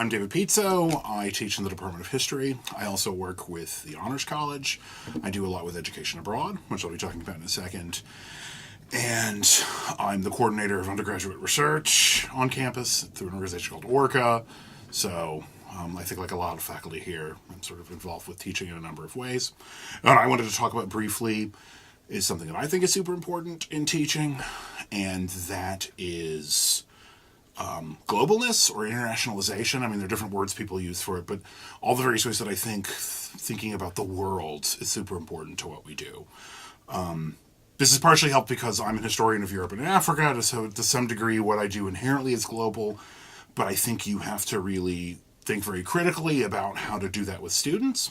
I'm David Pizzo. I teach in the Department of History. I also work with the Honors College. I do a lot with education abroad, which I'll be talking about in a second. And I'm the coordinator of undergraduate research on campus through an organization called ORCA. So I think like a lot of faculty here, I'm sort of involved with teaching in a number of ways. And I wanted to talk about briefly is something that I think is super important in teaching, and that is globalness or internationalization. I mean, there are different words people use for it, but all the various ways that I think thinking about the world is super important to what we do. This is partially helped because I'm an historian of Europe and Africa, so to some degree what I do inherently is global, but I think you have to really think very critically about how to do that with students,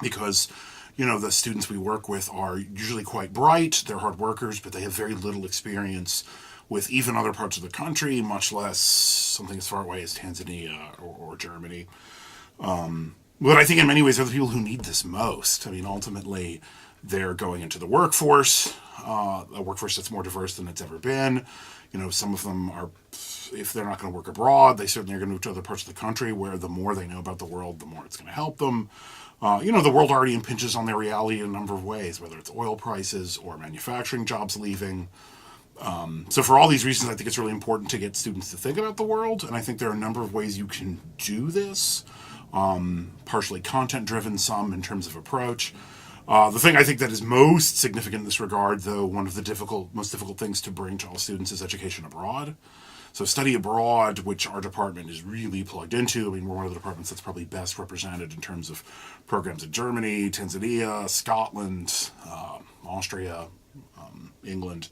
because the students we work with are usually quite bright, they're hard workers, but they have very little experience with even other parts of the country, much less something as far away as Tanzania or Germany. But I think in many ways they're the people who need this most. I mean, ultimately, they're going into the workforce, a workforce that's more diverse than it's ever been. Some of them are, if they're not going to work abroad, they certainly are going to move to other parts of the country where the more they know about the world, the more it's going to help them. The world already impinges on their reality in a number of ways, whether it's oil prices or manufacturing jobs leaving. So for all these reasons, I think it's really important to get students to think about the world, and I think there are a number of ways you can do this, partially content-driven, some in terms of approach. The thing I think that is most significant in this regard, though, one of the most difficult things to bring to all students is education abroad. So study abroad, which our department is really plugged into. I mean, we're one of the departments that's probably best represented in terms of programs in Germany, Tanzania, Scotland, Austria, England.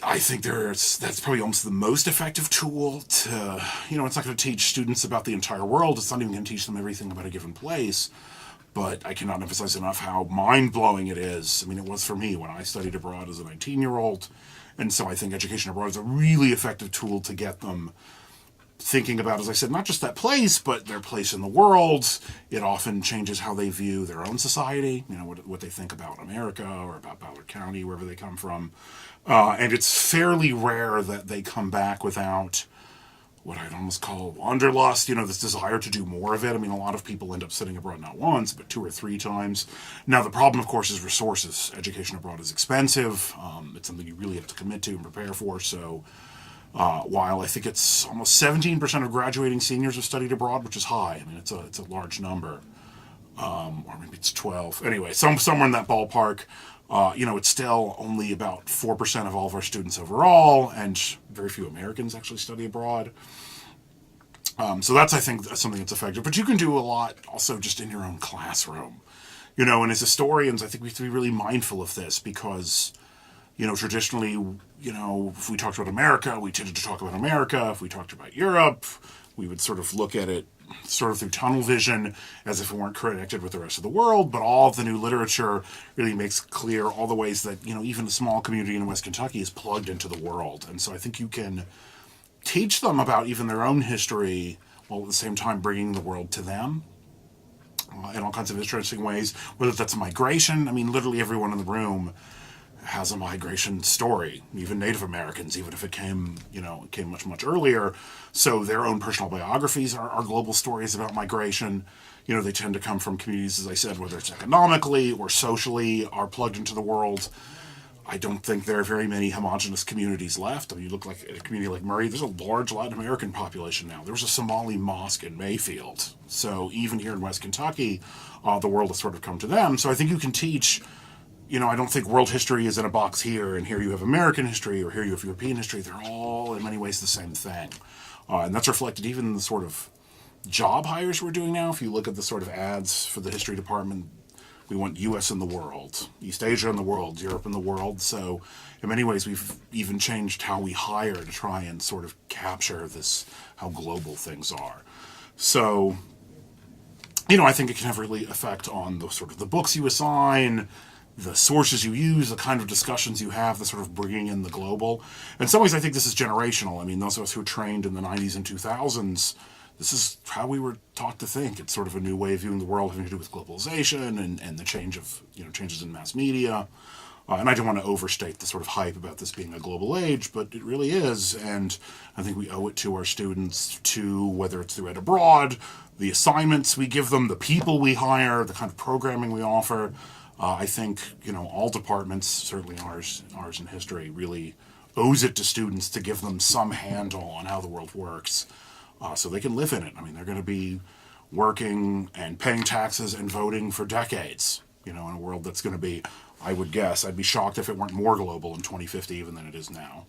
I think that's probably almost the most effective tool to, it's not going to teach students about the entire world. It's not even going to teach them everything about a given place. But I cannot emphasize enough how mind-blowing it is. I mean, it was for me when I studied abroad as a 19-year-old. And so I think education abroad is a really effective tool to get them thinking about, as I said, not just that place, but their place in the world. It often changes how they view their own society, what they think about America or about Ballard County, wherever they come from. And it's fairly rare that they come back without what I'd almost call wanderlust, this desire to do more of it. I mean, a lot of people end up studying abroad not once, but 2 or 3 times. Now, the problem, of course, is resources. Education abroad is expensive. It's something you really have to commit to and prepare for. So while I think it's almost 17% of graduating seniors have studied abroad, which is high. I mean, it's a large number. Or maybe it's 12. Anyway, somewhere in that ballpark. It's still only about 4% of all of our students overall, and very few Americans actually study abroad. So that's, I think, something that's effective. But you can do a lot also just in your own classroom. And as historians, I think we have to be really mindful of this because, traditionally, if we talked about America, we tended to talk about America. If we talked about Europe, we would sort of look at it sort of through tunnel vision as if it weren't connected with the rest of the world, but all of the new literature really makes clear all the ways that, even a small community in West Kentucky is plugged into the world. And so I think you can teach them about even their own history while at the same time bringing the world to them in all kinds of interesting ways, whether that's migration. I mean, literally everyone in the room has a migration story, even Native Americans, even if it came much, much earlier. So their own personal biographies are global stories about migration. They tend to come from communities, as I said, whether it's economically or socially, are plugged into the world. I don't think there are very many homogenous communities left. I mean, you look like a community like Murray, there's a large Latin American population now. There was a Somali mosque in Mayfield. So even here in West Kentucky, the world has sort of come to them. So I think you can teach. I don't think world history is in a box here, and here you have American history, or here you have European history. They're all, in many ways, the same thing. And that's reflected even in the sort of job hires we're doing now. If you look at the sort of ads for the history department, we want U.S. in the world, East Asia in the world, Europe in the world. So in many ways, we've even changed how we hire to try and sort of capture how global things are. So, I think it can have really effect on the sort of the books you assign, the sources you use, the kind of discussions you have, the sort of bringing in the global. In some ways, I think this is generational. I mean, those of us who were trained in the 90s and 2000s, this is how we were taught to think. It's sort of a new way of viewing the world having to do with globalization and the changes in mass media. And I don't want to overstate the sort of hype about this being a global age, but it really is. And I think we owe it to our students to, whether it's through Ed Abroad, the assignments we give them, the people we hire, the kind of programming we offer. I think, all departments, certainly ours in history, really owes it to students to give them some handle on how the world works, so they can live in it. I mean, they're going to be working and paying taxes and voting for decades, in a world that's going to be, I would guess, I'd be shocked if it weren't more global in 2050 even than it is now.